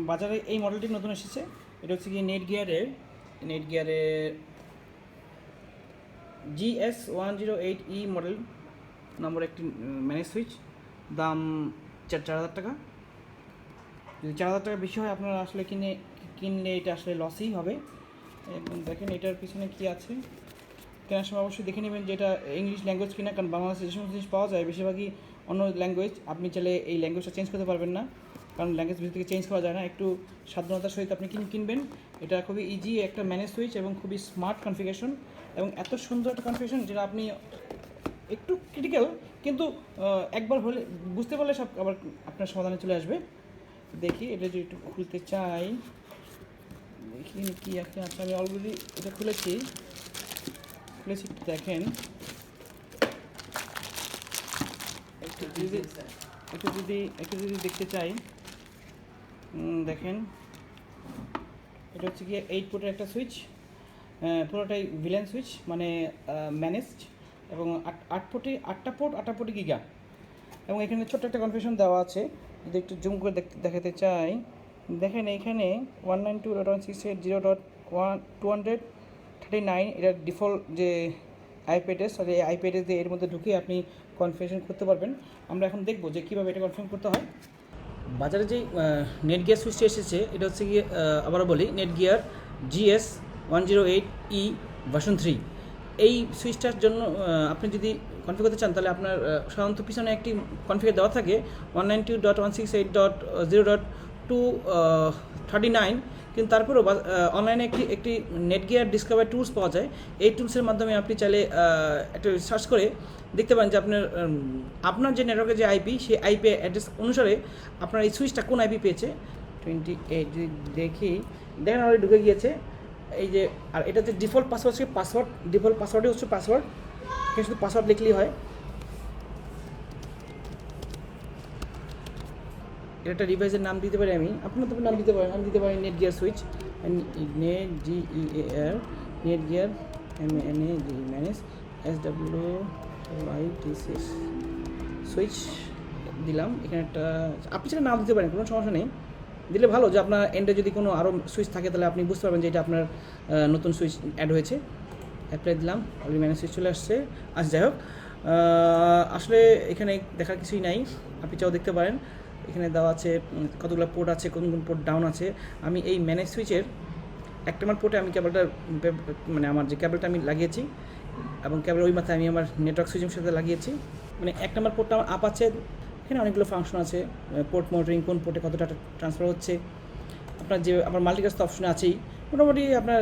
বাজারে এই মডেলটি নতুন এসেছে। এটা হচ্ছে কি নেটগিয়ারের GS108E মডেল নম্বর একটি ম্যানেজ সুইচ। দাম 4,000 টাকা। যদি 4,000 টাকা বেশি হয় আপনারা আসলে কিনলে এটা আসলে লসই হবে। এবং দেখেন এটার পিছনে কি আছে, কেনার সময় অবশ্যই দেখে নেবেন যে এটা ইংলিশ ল্যাঙ্গুয়েজ কিনা, কারণ বাংলাদেশে যে সমস্ত জিনিস পাওয়া যায় বেশিরভাগই অন্য ল্যাঙ্গুয়েজ। আপনি চাইলে এই ল্যাঙ্গুয়েজটা চেঞ্জ করতে পারবেন না, কারণ ল্যাঙ্গুয়েজ ভিতর থেকে চেঞ্জ করা যায় না। একটু সাবধানতার সহিত আপনি কিনবেন। এটা খুবই ইজি একটা ম্যানেজ সুইচ এবং খুবই স্মার্ট কনফিগারেশন এবং এত সুন্দর একটা কনফিগারেশন যেটা আপনি একটু ক্রিটিক্যাল, কিন্তু একবার হলে বুঝতে পারলে সব আবার আপনার সমাধানে চলে আসবে। দেখি এটা যদি একটু খুলতে চাই, দেখি কি আছে। আচ্ছা, আমি অলরেডি এটা খুলেছি। দেখেন একটু যদি দেখতে চাই, দেখেন এটা হচ্ছে গিয়ে 8 পোর্টের একটা সুইচ, পুরোটাই ভিলেন সুইচ, মানে ম্যানেজড, এবং 8টা পোর্ট গিগা। এবং এখানে ছোট্ট একটা কনফিগারেশন দেওয়া আছে, যদি একটু জুম করে দেখাতে চাই। দেখেন এইখানে 192.168.0.239 এটা ডিফল্ট যে আইপ্যাডেস, আর এই আইপ্যাডেস দিয়ে এর মধ্যে ঢুকিয়ে আপনি কনফিগারেশন করতে পারবেন। আমরা এখন দেখব যে কীভাবে এটা কনফিগার করতে হয়। বাজারে যে নেটগিয়ার সুইচটি এসেছে এটা হচ্ছে গিয়ে, আবারও বলি, নেটগিয়ার GS108E ভার্সন 3। এই সুইচটার জন্য আপনি যদি কনফিগার করতে চান তাহলে আপনার সাধারণত পিছনে একটি কনফিগার দেওয়া থাকে 192.168.0.239, কিন্তু তারপরেও অনলাইনে একটি নেটগিয়ার ডিসকভার টুলস পাওয়া যায়। এই টুলসের মাধ্যমে আপনি চাইলে একটা সার্চ করে দেখতে পারেন যে আপনার যে নেটওয়ার্কের যে আইপি, সেই আইপি অ্যাড্রেস অনুসারে আপনার এই সুইচটা কোন আইপি পেয়েছে। 28 যদি দেখি, দেখেন অলরেডি ঢুকে গিয়েছে। এই যে, আর এটা যে ডিফল্ট পাসওয়ার্ড হচ্ছে ডিফল্ট পাসওয়ার্ডই হচ্ছে পাসওয়ার্ড। এখানে শুধু পাসওয়ার্ড লিখলেই হয়। এটা একটা ডিভাইসের নাম দিতে পারি আমি, আপনার তো নাম দিতে পারেন। আমি দিতে পারি Netgear switch, GEAR, Netgear manage SWITC switch দিলাম। এখানে একটা আপনি সেটা নাম দিতে পারেন, কোনো সমস্যা নেই, দিলে ভালো। যে আপনার এন্ডে যদি কোনো আরও সুইচ থাকে তাহলে আপনি বুঝতে পারবেন যে এটা আপনার নতুন সুইচ অ্যাড হয়েছে। অ্যাপ্লাই দিলাম, অলরেডি ম্যানেজ সুইচ চলে আসছে। আচ্ছা, যাই হোক, আসলে এখানে দেখার কিছুই নাই, আপনি চাও দেখতে পারেন। এখানে দেওয়া আছে কতগুলো পোর্ট আছে, কোন পোর্ট ডাউন আছে। আমি এই ম্যানেজ সুইচের 1 নম্বর পোর্টে আমি কেবলটা, মানে আমার যে কেবলটা আমি লাগিয়েছি এবং কেবল ওই মাথায় আমি আমার নেটওয়ার্ক সুইচের সাথে লাগিয়েছি। মানে 1 নম্বর পোর্টটা আমার আপ আছে। এখানে অনেকগুলো ফাংশন আছে, পোর্ট মনিটরিং, কোন পোর্টে কত ডাটা ট্রান্সফার হচ্ছে। আপনার মাল্টিকাস্ট তো অপশন আছেই। মোটামুটি আপনার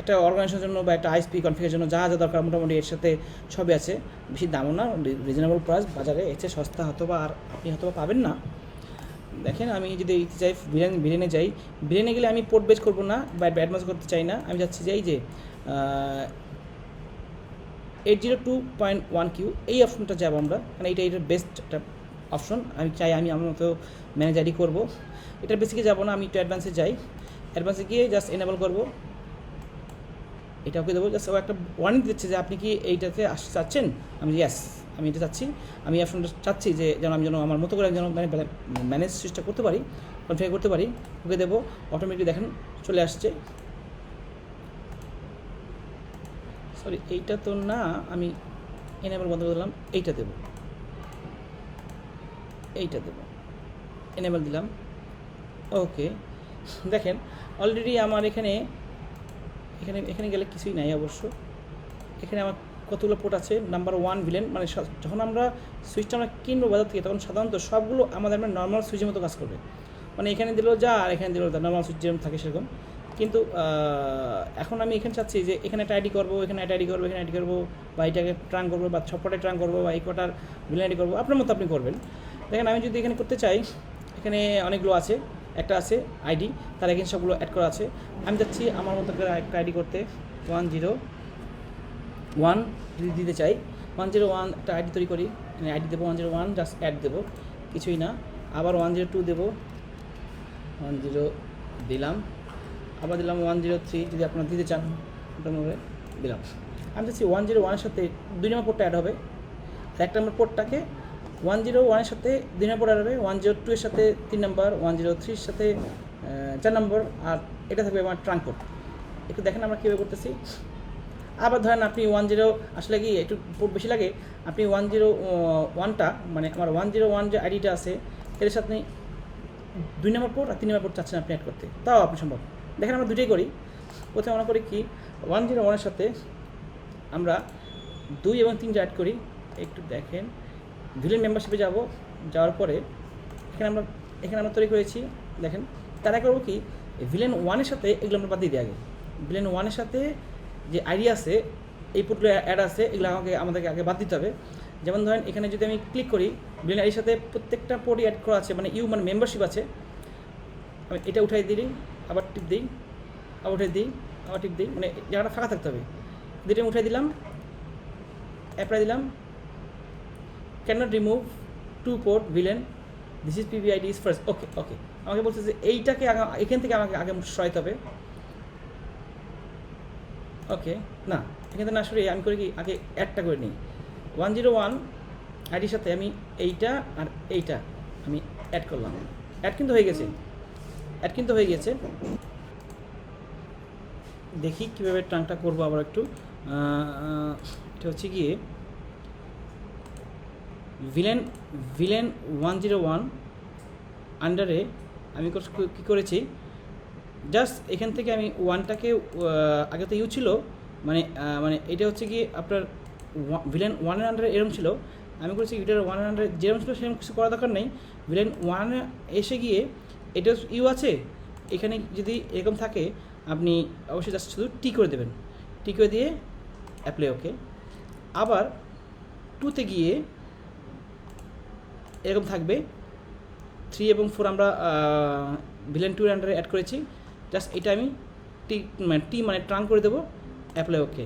একটা অর্গানাইজেশনের জন্য বা একটা আইএসপি কনফিগারের জন্য যা দরকার মোটামুটি এর সাথে সবই আছে। বেশি দামও না, রিজনেবল প্রাইস, বাজারে এর চেয়ে সস্তা আর আপনি পাবেন না। দেখেন, আমি যদি চাই ভিলেনে যাই, ভিলেনে গেলে আমি পোর্ট বেস করবো না বা অ্যাডভান্স করতে চাই না। আমি যাচ্ছি যে এই যে 802.1Q এই অপশনটা যাবো আমরা, মানে এটার বেস্ট একটা অপশন। আমি চাই আমি আমার মতো ম্যানেজ আইডি করবো। এটার বেসিকে যাবো না, আমি একটু অ্যাডভান্সে যাই। অ্যাডভান্সে গিয়ে জাস্ট এনেবল করবো, এটা ওকে দেবো। জাস্ট ও একটা ওয়ার্নিং দিচ্ছে যে আপনি কি এইটাতে আসতে চাচ্ছেন। আমি ইয়েস, আমি এটা চাচ্ছি। আমি অপশনটা চাচ্ছি যে আমি যেন আমার মতো করে যেন ম্যানেজ সুইচটা করতে পারি, কনফিগার করতে পারি। ওকে দেবো, অটোমেটিক দেখেন চলে আসছে। সরি, এইটা তো না, আমি এনেবল বন্ধ করে দিলাম। এইটা দেবো, এনেবল দিলাম। ওকে, দেখেন অলরেডি আমার এখানে গেলে কিছুই নাই অবশ্য। এখানে আমার কতগুলো পোর্ট আছে। নাম্বার 1 ভিলেন, মানে যখন আমরা সুইচটা কিনবো বাজার থেকে, তখন সাধারণত সবগুলো আমাদের নর্মাল সুইচের মতো কাজ করবে। মানে এখানে দিলেও যা, আর এখানে দিলেও যা, নর্মাল সুইচ যেরকম থাকে সেরকম। কিন্তু এখন আমি এখানে চাচ্ছি যে এখানে একটা আইডি করবো, এখানে একটা আইডি করবো, এখানে আইডি করবো, বা এটাকে ট্রাং করবো, বা সবকটাই ট্রাং করবো, বা এই কটার ভিলেন আইডি করবো, আপনার মতো আপনি করবেন। দেখেন, আমি যদি এখানে করতে চাই, এখানে অনেকগুলো আছে, একটা আছে আইডি, তার এখানে সবগুলো অ্যাড করা আছে। আমি যাচ্ছি আমার মতো করে একটা আইডি করতে। 101 যদি দিতে চাই, 101 একটা আইডি তৈরি করি, আইডি দেবো 101, জাস্ট অ্যাড দেবো, কিছুই না। আবার 102 দেবো, 10 দিলাম, আবার দিলাম 103 যদি আপনারা দিতে চান, ওটার মধ্যে দিলাম। আমি চাচ্ছি 101-এর সাথে 2 নম্বর পোর্টটা অ্যাড হবে। 1 নম্বর পোর্টটাকে 101-এর সাথে 2 নম্বর পোর্ট আসবে, 102-এর সাথে 3 নম্বর, 103-এর সাথে 4 নম্বর, আর এটা থাকবে আমার ট্রাঙ্ক পোর্ট। একটু দেখেন আমরা কীভাবে করতেছি। আবার ধরেন আপনি 10 আসলে কি একটু পোর্ট বেশি লাগে, আপনি 101টা মানে আমার 101 যে আইডিটা আছে এর সাথে 2 নম্বর পোর্ট আর 3 নম্বর পোর্ট চাচ্ছেন আপনি অ্যাড করতে, তাও আপনি সম্ভব। দেখেন আমরা দুটোই করি। প্রথমে আমরা করি কি 101-এর সাথে আমরা 2 এবং 3 অ্যাড করি। একটু দেখেন ভিলেন মেম্বারশিপে যাওয়ার পরে এখানে আমরা তৈরি করেছি। দেখেন তারা করবো কি ভিলেন 1-এর সাথে এগুলো আমরা বাদ দিয়ে দিই আগে। ভিলেন 1-এর সাথে যে আইডি আছে এই পোর্টগুলো অ্যাড আছে এগুলো আমাদেরকে আগে বাদ দিতে হবে। যেমন ধরেন এখানে যদি আমি ক্লিক করি ভিলেন আইডির সাথে প্রত্যেকটা পোর্টই অ্যাড করা আছে, মানে মানে মেম্বারশিপ আছে। আমি এটা উঠাই দিই, আবার টিপ দিই, আবার উঠাই দিই, আবার টিপ দিই, মানে জায়গাটা ফাঁকা থাকতে হবে। দুটো উঠাই দিলাম, অ্যাপ্লাই দিলাম, cannot remove to port VLAN, this is PVID is first. Okay আমাকে বলছে যে এইটাকে এখান থেকে আমাকে আগে সরাইতে হবে। ওকে না, এখান থেকে না সরিয়ে আমি করি কি আগে অ্যাডটা করে নিই। 101 আইডির সাথে আমি এইটা আর এইটা আমি অ্যাড করলাম। অ্যাড কিন্তু হয়ে গেছে। দেখি কীভাবে ট্রাঙ্কটা করবো আবার একটু। এটা হচ্ছে গিয়ে ভিলেন 101 আন্ডারে আমি কী করেছি, জাস্ট এখান থেকে আমি 1টাকে আগে তো ছিল মানে এটা হচ্ছে কি আপনার ভিলেন 1-এর আন্ডারে এরম ছিল, আমি করেছি এটার 1-এর আন্ডারে যেরকম ছিল সেরকম কিছু করা দরকার নেই। ভিলেন 1 এসে গিয়ে এটা আছে, এখানে যদি এরকম থাকে আপনি অবশ্যই জাস্ট শুধু টি করে দেবেন, টি করে দিয়ে অ্যাপ্লাই। ওকে আবার 2-তে গিয়ে এরকম থাকবে। 3 এবং 4 আমরা ভিলেন 2-এর আন্ডারে অ্যাড করেছি, জাস্ট এটা আমি টি মানে ট্রাঙ্ক করে দেবো, অ্যাপ্লাই। ওকে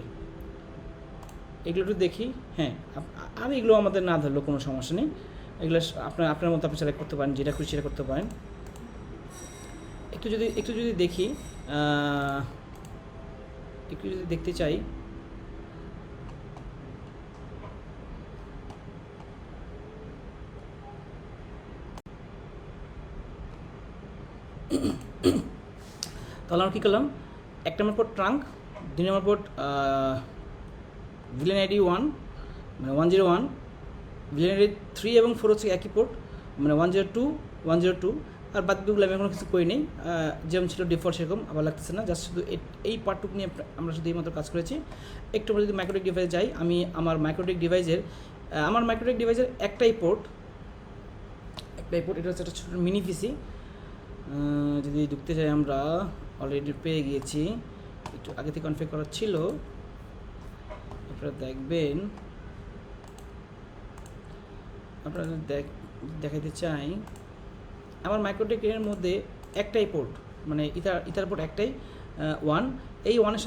এগুলো একটু দেখি। হ্যাঁ আর এগুলো আমাদের না ধরলেও কোনো সমস্যা নেই, এগুলো আপনার মতো আপনি সিলেক্ট করতে পারেন, যেটা খুশি সেটা করতে পারেন। একটু যদি দেখি, একটু যদি দেখতে চাই, তাহলে আমরা কী করলাম, 1 নম্বর পোর্ট ট্রাঙ্ক, 2 নম্বর পোর্ট ভিলেন আইডি 1 মানে 101, ভিলেন আইডি 3 এবং 4 হচ্ছে একই পোর্ট মানে 102, আর বাদগুলো আমি এখনও কিছু করি নেই, যেমন ছিল ডিফল্ট সেরকম আবার লাগতেছে না, জাস্ট শুধু এই পার্টটুকু নিয়ে আমরা শুধু এই মতো কাজ করেছি। একটু আমরা যদি মাইক্রোটেক ডিভাইসে যাই, আমি আমার মাইক্রোটেক ডিভাইসের একটাই পোর্ট, এটা হচ্ছে একটা ছোটো মিনি পিসি। যদি ঢুকতে চাই আমরা অলরেডি পেয়ে গিয়েছি, একটু আগে থেকে কনফিগার করা ছিল, আপনারা দেখবেন। আপনারা দেখাইতে চাই আমার মাইক্রোটেকের মধ্যে একটাই পোর্ট মানে ইথার পোর্ট একটাই 1, এই 1-এর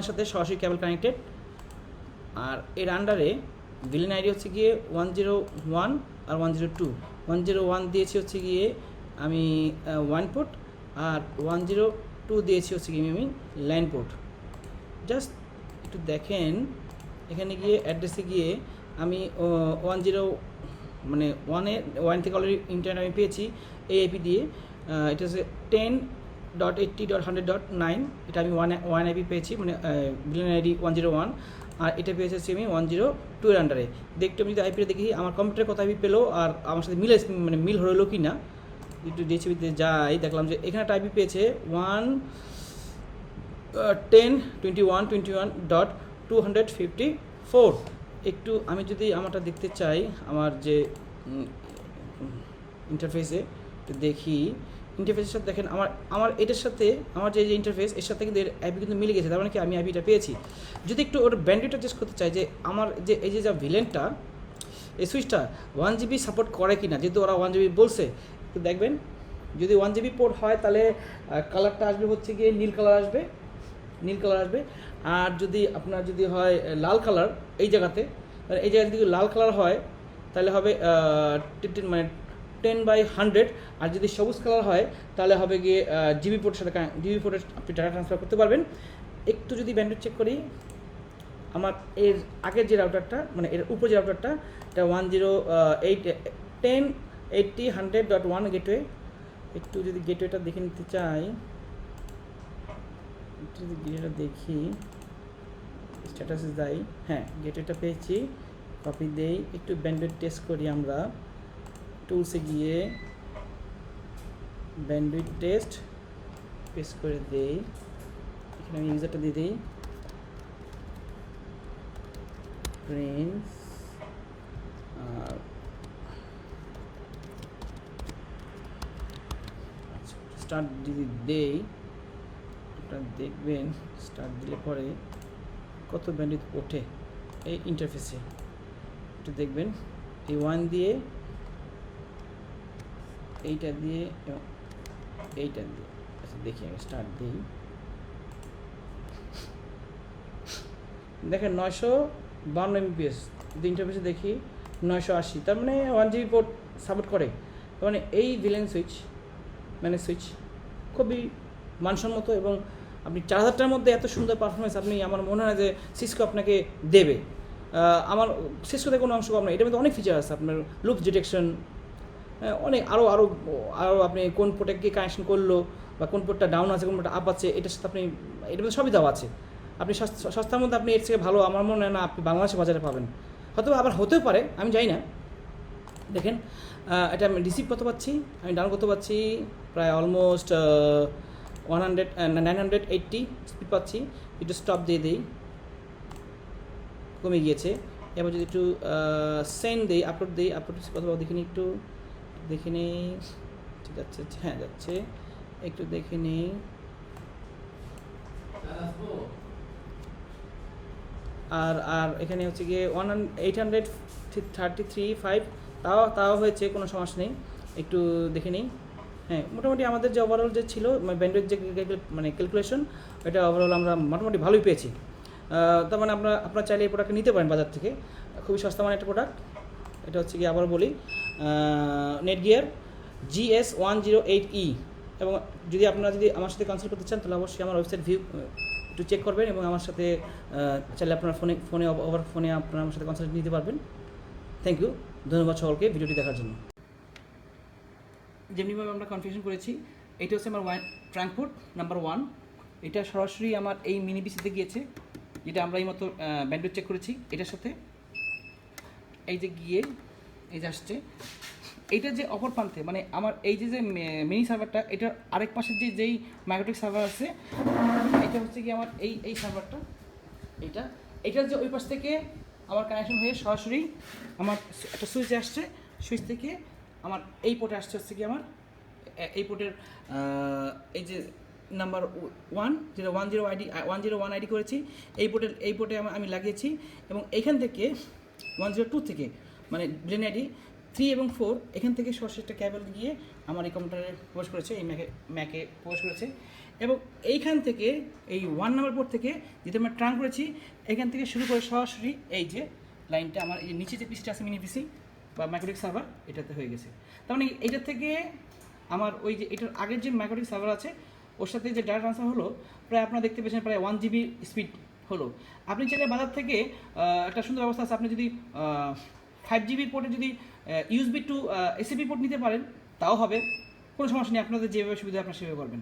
সাথে সরাসরি কেবল কানেক্টেড। আর এর আন্ডারে ভিলেন আইডি হচ্ছে গিয়ে 101 আর 102। 101 দিয়েছি হচ্ছে গিয়ে আমি 1 পোর্ট, আর 102 দিয়েছি হচ্ছে গিয়ে আমি লাইন পোর্ট। জাস্ট একটু দেখেন এখানে গিয়ে অ্যাড্রেসে গিয়ে আমি 10 মানে 1 থেকে অলরেডি ইন্টারনেট আমি পেয়েছি এই আইপি দিয়ে। এটা হচ্ছে 10.80.100.9, এটা আমি 1 আইপি পেয়েছি মানে ভিলেন আইডি 101, আর এটা পেয়েছি হচ্ছে আমি 102-এর আন্ডারে। দেখতে আমি যদি আইপিটা দেখি আমার কম্পিউটারে কত আইপি পেলো আর আমার সাথে মিল হলো কি না, একটু ডিএইচসিবিতে যাই, দেখলাম যে এখানে একটা আইপি পেয়েছে 110.21.254। একটু আমি যদি আমারটা দেখতে চাই, আমার যে ইন্টারফেসে একটু দেখি, ইন্টারফেসের সাথে দেখেন আমার এটার সাথে আমার যে ইন্টারফেস এর সাথে কিন্তু আইপি কিন্তু মিলে গেছে, তার মানে কি আমি আইপিটা পেয়েছি। যদি একটু ওর ব্যান্ডউইথটা টেস্ট করতে চাই যে আমার যে এই যে যা ভিলেনটা এই সুইচটা 1 GB সাপোর্ট করে কি না, যেহেতু ওরা 1 GB বলছে, তো দেখবেন যদি 1 GB পোর্ট হয় তাহলে কালারটা আসবে হচ্ছে গিয়ে নীল কালার আসবে। আর যদি আপনার যদি হয় লাল কালার এই জায়গাতে যদি লাল কালার হয় তাহলে হবে মানে 10/100, আর যদি সবুজ কালার হয় তাহলে হবে গিয়ে জিবি পোর্টের সাথে জিবি পোর্টে আপনি ডাটা ট্রান্সফার করতে পারবেন। একটু যদি ব্যান্ডউইথ চেক করি, আমার এর আগের যে রাউটারটা মানে এর উপর যে রাউটারটা এটা 108.10.80.100.1 গেটওয়ে। একটু যদি গেটওয়েটা দেখে নিতে চাই, একটু যদি গেটওয়েটা দেখি, স্ট্যাটাসে যাই, হ্যাঁ গেটওয়েটা পেয়েছি, কপি দেই, একটু ব্যান্ডউইথ টেস্ট করি আমরা, টুলসে গিয়ে ব্যান্ডউইথ টেস্ট পেস্ট করে দেই, এখানে আমি ইউজারটা দিয়ে দিই প্রিন্স, আর স্টার্ট যদি দেই আপনারা দেখবেন স্টার্ট দিলে পরে কত ব্যান্ডউইথ ওঠে এই ইন্টারফেসে, একটু দেখবেন এই 1 দিয়ে, এইটা দিয়ে এবং এইটা দিয়ে। আচ্ছা দেখি আমি স্টার্ট দিই, দেখেন 952 MBPS, যদি ইন্টারফেসে দেখি 980, তার মানে 1 GB পোর্ট সাপোর্ট করে। তার মানে এই ভিলেন সুইচ মানে সুইচ খুবই মানসম্মত, এবং আপনি 4000টার মধ্যে এত সুন্দর পারফরমেন্স আপনি, আমার মনে হয় যে সিসকো আপনাকে দেবে। আমার সিসকোতে কোনো অংশ কম না, এটার মধ্যে অনেক ফিচার আছে, আপনার লুপ ডিটেকশন, অনেক আরও আরও আরও আপনি কোন পোর্টে গিয়ে কানেকশন করলো বা কোন পোর্টটা ডাউন আছে কোন পোর্টটা আপ আছে, এটার সাথে আপনি এটার মধ্যে সবই দেওয়া আছে। আপনি সস্তার মধ্যে আপনি এর থেকে ভালো আমার মনে হয় না আপনি বাংলাদেশের বাজারে পাবেন, হয়তো আবার হতেও পারে আমি জানি না। দেখেন এটা আমি রিসিভ করতে পারছি, আমি ডাউন করতে পারছি প্রায় অলমোস্ট 980 স্পিড পাচ্ছি। একটু স্টপ দিয়ে দিই, কমে গিয়েছে। এবার যদি একটু সেন্ড দিই, আপলোড দিই, আপলোড কথা দেখে নিই, একটু দেখে নিই, ঠিক আছে, হ্যাঁ যাচ্ছে, একটু দেখে নিই। আর এখানে হচ্ছে গিয়ে 833.5 তাও হয়েছে, কোনো সমস্যা নেই, একটু দেখে নিই। হ্যাঁ মোটামুটি আমাদের যে ওভারঅল যে ছিল ব্যান্ডউইথ যে মানে ক্যালকুলেশন, এটা ওভারঅল আমরা মোটামুটি ভালোই পেয়েছি। তার মানে আপনারা চাইলে এই প্রোডাক্টটা নিতে পারেন বাজার থেকে, খুবই সস্তা মানে একটা প্রোডাক্ট। এটা হচ্ছে গিয়ে আবার বলি নেটগিয়ার GS108E, এবং যদি আপনারা আমার সাথে কনসাল্ট করতে চান তাহলে অবশ্যই আমার ওয়েবসাইট ভিউ একটু চেক করবেন, এবং আমার সাথে চাইলে আপনার ফোনে আপনারা আমার সাথে কনসাল্ট নিতে পারবেন। থ্যাংক ইউ, ধন্যবাদ সকলকে ভিডিওটি দেখার জন্য। যেমনিভাবে আমরা কনফিগারেশন করেছি, এটা হচ্ছে আমার ট্রাঙ্ক পোর্ট নাম্বার 1, এটা সরাসরি আমার এই মিনি পিসিতে গিয়েছে, যেটা আমরা এই মতো ব্যান্ডউইথ চেক করেছি এটার সাথে, এই যে গিয়ে এই যে আসছে। এইটার যে অপর প্রান্তে মানে আমার এই যে মিনি সার্ভারটা, এটার আরেক পাশের যেই মাইক্রোটিক সার্ভার আছে, এটা হচ্ছে কি আমার এই সার্ভারটা, এইটার যে ওই পাশ থেকে আমার কানেকশন হয়ে সরাসরি আমার একটা সুইচে আসছে, সুইচ থেকে আমার এই পোর্টে আসছে হচ্ছে কি আমার এই পোর্টের এই যে নাম্বার 1 যেটা 101 আইডি করেছি, এই পোর্টে আমি লাগিয়েছি, এবং এইখান থেকে 102 থেকে মানে ব্লেন আইডি 3 এবং 4 এখান থেকে সরাসরি একটা ক্যাবল গিয়ে আমার এই কম্পিউটারে প্রবেশ করেছে, এই ম্যাকে প্রবেশ করেছে, এবং এইখান থেকে এই 1 নম্বর পোর্ট থেকে যেটা আমরা ট্রান করেছি, এখান থেকে শুরু করে সরাসরি এই যে লাইনটা আমার এই নিচে যে পিসটা আছে মিনি পিসি বা মাইক্রোটিক সার্ভার, এটাতে হয়ে গেছে। তার মানে এইটার থেকে আমার ওই যে এটার আগের যে মাইক্রোটিক সার্ভার আছে ওর সাথে যে ডাটা ট্রান্সফার হলো, প্রায় আপনারা দেখতে পেয়েছেন প্রায় 1 GB স্পিড হলো। আপনি চাইলে বাজার থেকে একটা সুন্দর ব্যবস্থা আছে, আপনি যদি 5 GB পোর্টে যদি USB টু ACP পোর্ট নিতে পারেন তাও হবে, কোনো সমস্যা নেই, আপনাদের যেভাবে সুবিধা আপনারা সেভাবে করবেন।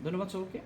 ধন্যবাদ সকলকে।